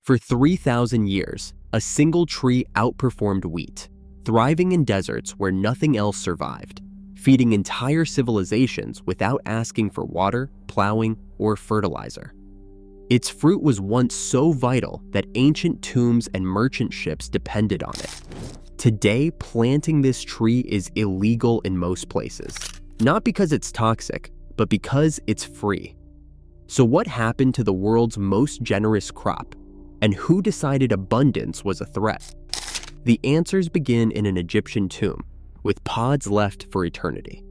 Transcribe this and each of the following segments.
For 3,000 years, a single tree outperformed wheat, thriving in deserts where nothing else survived, feeding entire civilizations without asking for water, plowing, or fertilizer. Its fruit was once so vital that ancient tombs and merchant ships depended on it. Today, planting this tree is illegal in most places, not because it's toxic, but because it's free. So what happened to the world's most generous crop? And who decided abundance was a threat? The answers begin in an Egyptian tomb, with pods left for eternity.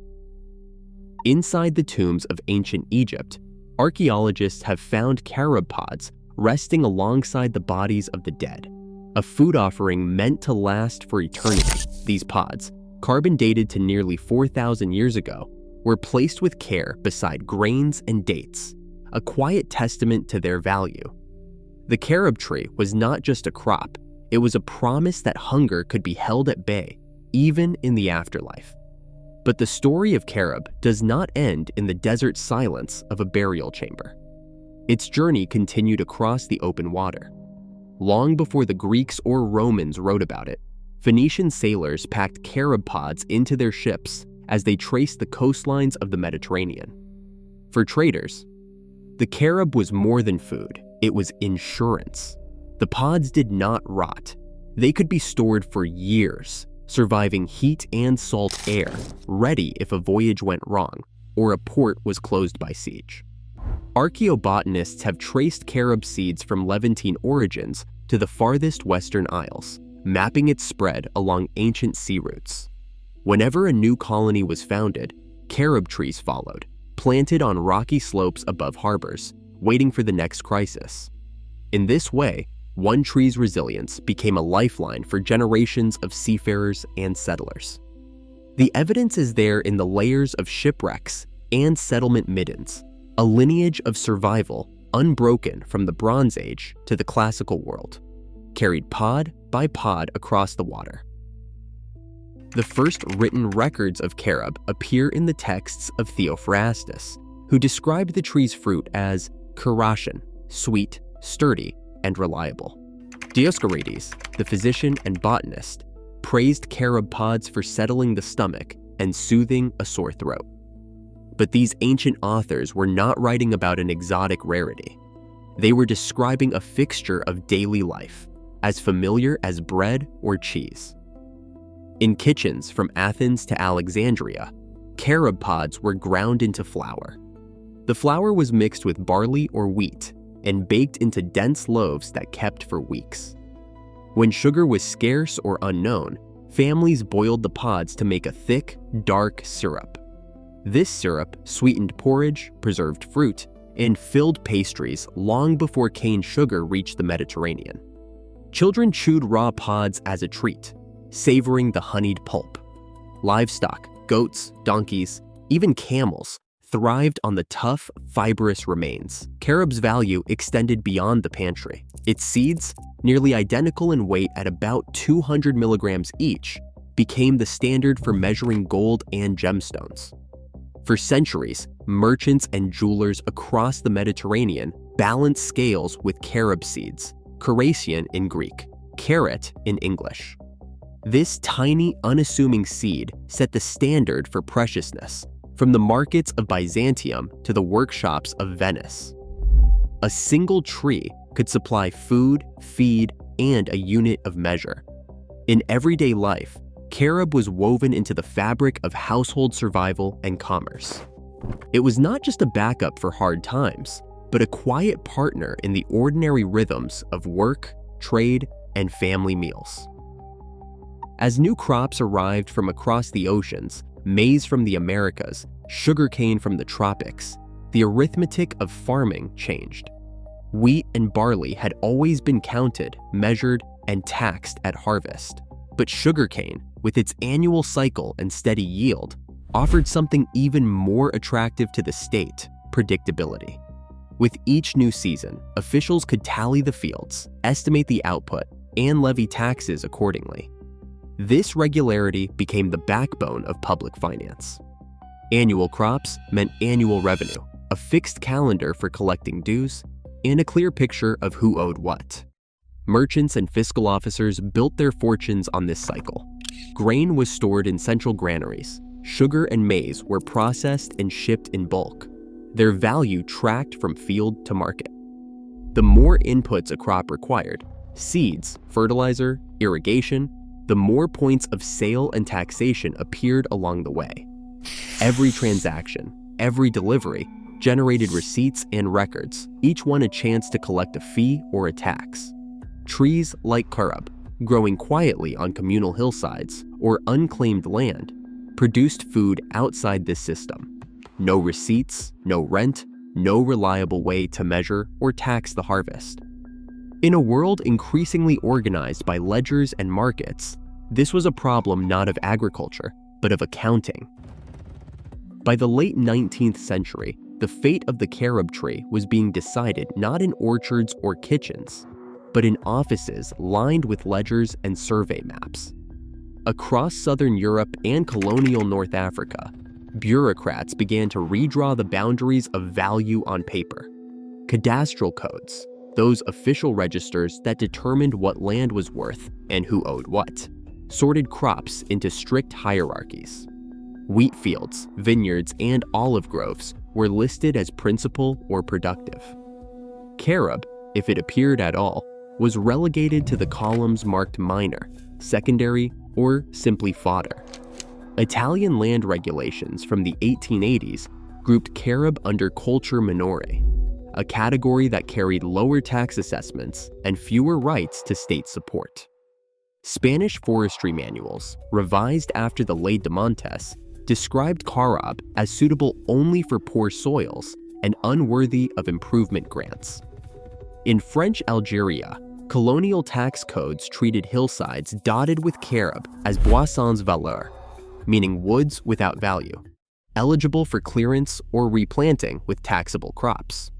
Inside the tombs of ancient Egypt, archaeologists have found carob pods resting alongside the bodies of the dead, a food offering meant to last for eternity. These pods, carbon dated to nearly 4,000 years ago, were placed with care beside grains and dates, a quiet testament to their value. The carob tree was not just a crop, it was a promise that hunger could be held at bay, even in the afterlife. But the story of carob does not end in the desert silence of a burial chamber. Its journey continued across the open water. Long before the Greeks or Romans wrote about it, Phoenician sailors packed carob pods into their ships as they traced the coastlines of the Mediterranean. For traders, the carob was more than food, it was insurance. The pods did not rot. They could be stored for years, surviving heat and salt air, ready if a voyage went wrong or a port was closed by siege. Archaeobotanists have traced carob seeds from Levantine origins to the farthest Western Isles, mapping its spread along ancient sea routes. Whenever a new colony was founded, carob trees followed, planted on rocky slopes above harbors, waiting for the next crisis. In this way, one tree's resilience became a lifeline for generations of seafarers and settlers. The evidence is there in the layers of shipwrecks and settlement middens, a lineage of survival unbroken from the Bronze Age to the classical world, carried pod by pod across the water. The first written records of carob appear in the texts of Theophrastus, who described the tree's fruit as Caratian, sweet, sturdy, and reliable. Dioscorides, the physician and botanist, praised carob pods for settling the stomach and soothing a sore throat. But these ancient authors were not writing about an exotic rarity. They were describing a fixture of daily life, as familiar as bread or cheese. In kitchens from Athens to Alexandria, carob pods were ground into flour. The flour was mixed with barley or wheat and baked into dense loaves that kept for weeks. When sugar was scarce or unknown, families boiled the pods to make a thick, dark syrup. This syrup sweetened porridge, preserved fruit, and filled pastries long before cane sugar reached the Mediterranean. Children chewed raw pods as a treat, savoring the honeyed pulp. Livestock, goats, donkeys, even camels, thrived on the tough, fibrous remains. Carob's value extended beyond the pantry. Its seeds, nearly identical in weight at about 200 milligrams each, became the standard for measuring gold and gemstones. For centuries, merchants and jewelers across the Mediterranean balanced scales with carob seeds, Caratian in Greek, carat in English. This tiny, unassuming seed set the standard for preciousness, from the markets of Byzantium to the workshops of Venice. A single tree could supply food, feed, and a unit of measure. In everyday life, carob was woven into the fabric of household survival and commerce. It was not just a backup for hard times, but a quiet partner in the ordinary rhythms of work, trade, and family meals. As new crops arrived from across the oceans, maize from the Americas, sugarcane from the tropics, the arithmetic of farming changed. Wheat and barley had always been counted, measured, and taxed at harvest. But sugarcane, with its annual cycle and steady yield, offered something even more attractive to the state: predictability. With each new season, officials could tally the fields, estimate the output, and levy taxes accordingly. This regularity became the backbone of public finance. Annual crops meant annual revenue, a fixed calendar for collecting dues, and a clear picture of who owed what. Merchants and fiscal officers built their fortunes on this cycle. Grain was stored in central granaries. Sugar and maize were processed and shipped in bulk. Their value tracked from field to market. The more inputs a crop required, seeds, fertilizer, irrigation, the more points of sale and taxation appeared along the way. Every transaction, every delivery, generated receipts and records, each one a chance to collect a fee or a tax. Trees like carob, growing quietly on communal hillsides or unclaimed land, produced food outside this system. No receipts, no rent, no reliable way to measure or tax the harvest. In a world increasingly organized by ledgers and markets, this was a problem not of agriculture, but of accounting. By the late 19th century, the fate of the carob tree was being decided not in orchards or kitchens, but in offices lined with ledgers and survey maps. Across southern Europe and colonial North Africa, bureaucrats began to redraw the boundaries of value on paper. Cadastral codes, those official registers that determined what land was worth and who owed what, sorted crops into strict hierarchies. Wheat fields, vineyards, and olive groves were listed as principal or productive. Carob, if it appeared at all, was relegated to the columns marked minor, secondary, or simply fodder. Italian land regulations from the 1880s grouped carob under culture minore, a category that carried lower tax assessments and fewer rights to state support. Spanish forestry manuals, revised after the Ley de Montes, described carob as suitable only for poor soils and unworthy of improvement grants. In French Algeria, colonial tax codes treated hillsides dotted with carob as bois sans valeur, meaning woods without value, eligible for clearance or replanting with taxable crops.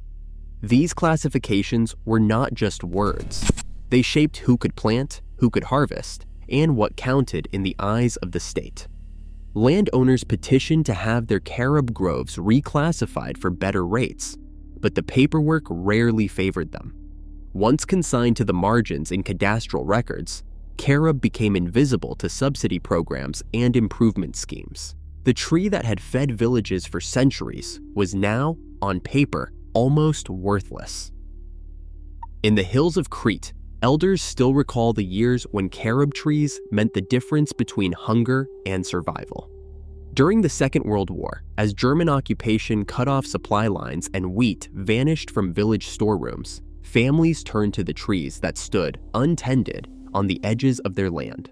These classifications were not just words. They shaped who could plant, who could harvest, and what counted in the eyes of the state. Landowners petitioned to have their carob groves reclassified for better rates, but the paperwork rarely favored them. Once consigned to the margins in cadastral records, carob became invisible to subsidy programs and improvement schemes. The tree that had fed villages for centuries was now, on paper, almost worthless. In the hills of Crete, elders still recall the years when carob trees meant the difference between hunger and survival. During the Second World War, as German occupation cut off supply lines and wheat vanished from village storerooms, families turned to the trees that stood untended on the edges of their land.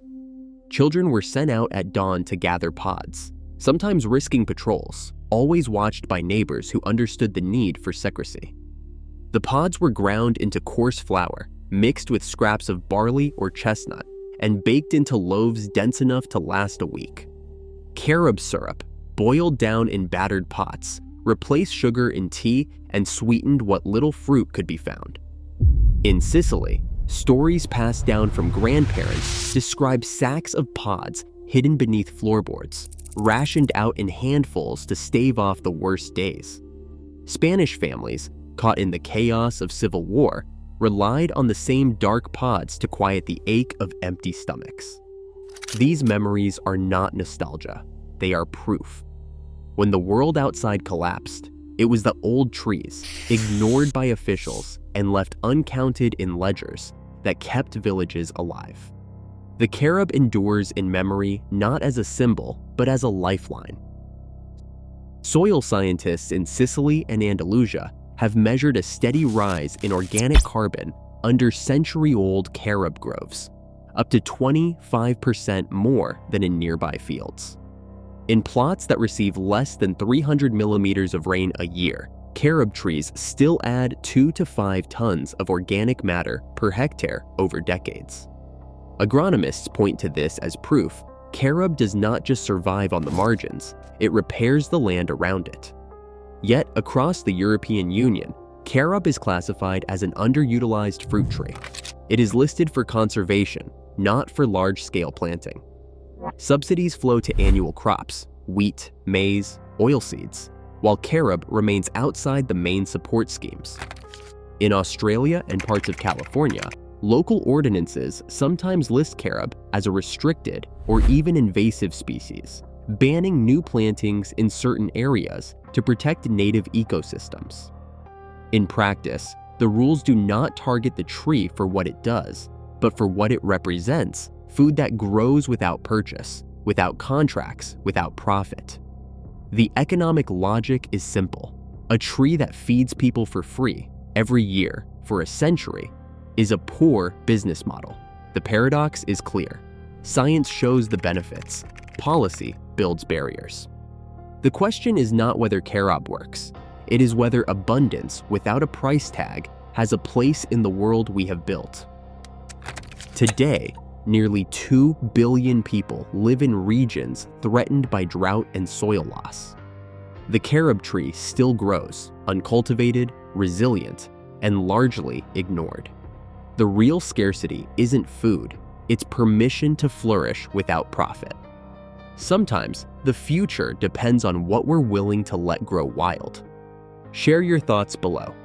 Children were sent out at dawn to gather pods, sometimes risking patrols, always watched by neighbors who understood the need for secrecy. The pods were ground into coarse flour, mixed with scraps of barley or chestnut, and baked into loaves dense enough to last a week. Carob syrup, boiled down in battered pots, replaced sugar in tea and sweetened what little fruit could be found. In Sicily, stories passed down from grandparents describe sacks of pods hidden beneath floorboards, rationed out in handfuls to stave off the worst days. Spanish families, caught in the chaos of civil war, relied on the same dark pods to quiet the ache of empty stomachs. These memories are not nostalgia, they are proof. When the world outside collapsed, it was the old trees, ignored by officials and left uncounted in ledgers, that kept villages alive. The carob endures in memory not as a symbol, but as a lifeline. Soil scientists in Sicily and Andalusia have measured a steady rise in organic carbon under century-old carob groves, up to 25% more than in nearby fields. In plots that receive less than 300 millimeters of rain a year, carob trees still add 2 to 5 tons of organic matter per hectare over decades. Agronomists point to this as proof carob does not just survive on the margins, it repairs the land around it. Yet, across the European Union, carob is classified as an underutilized fruit tree. It is listed for conservation, not for large-scale planting. Subsidies flow to annual crops, wheat, maize, oilseeds, while carob remains outside the main support schemes. In Australia and parts of California, Local ordinances sometimes list carob as a restricted or even invasive species, banning new plantings in certain areas to protect native ecosystems. In practice, the rules do not target the tree for what it does, but for what it represents: food that grows without purchase, without contracts, without profit. The economic logic is simple. A tree that feeds people for free every year for a century is a poor business model. The paradox is clear. Science shows the benefits. Policy builds barriers. The question is not whether carob works. It is whether abundance without a price tag has a place in the world we have built. Today, nearly 2 billion people live in regions threatened by drought and soil loss. The carob tree still grows, uncultivated, resilient, and largely ignored. The real scarcity isn't food, it's permission to flourish without profit. Sometimes, the future depends on what we're willing to let grow wild. Share your thoughts below.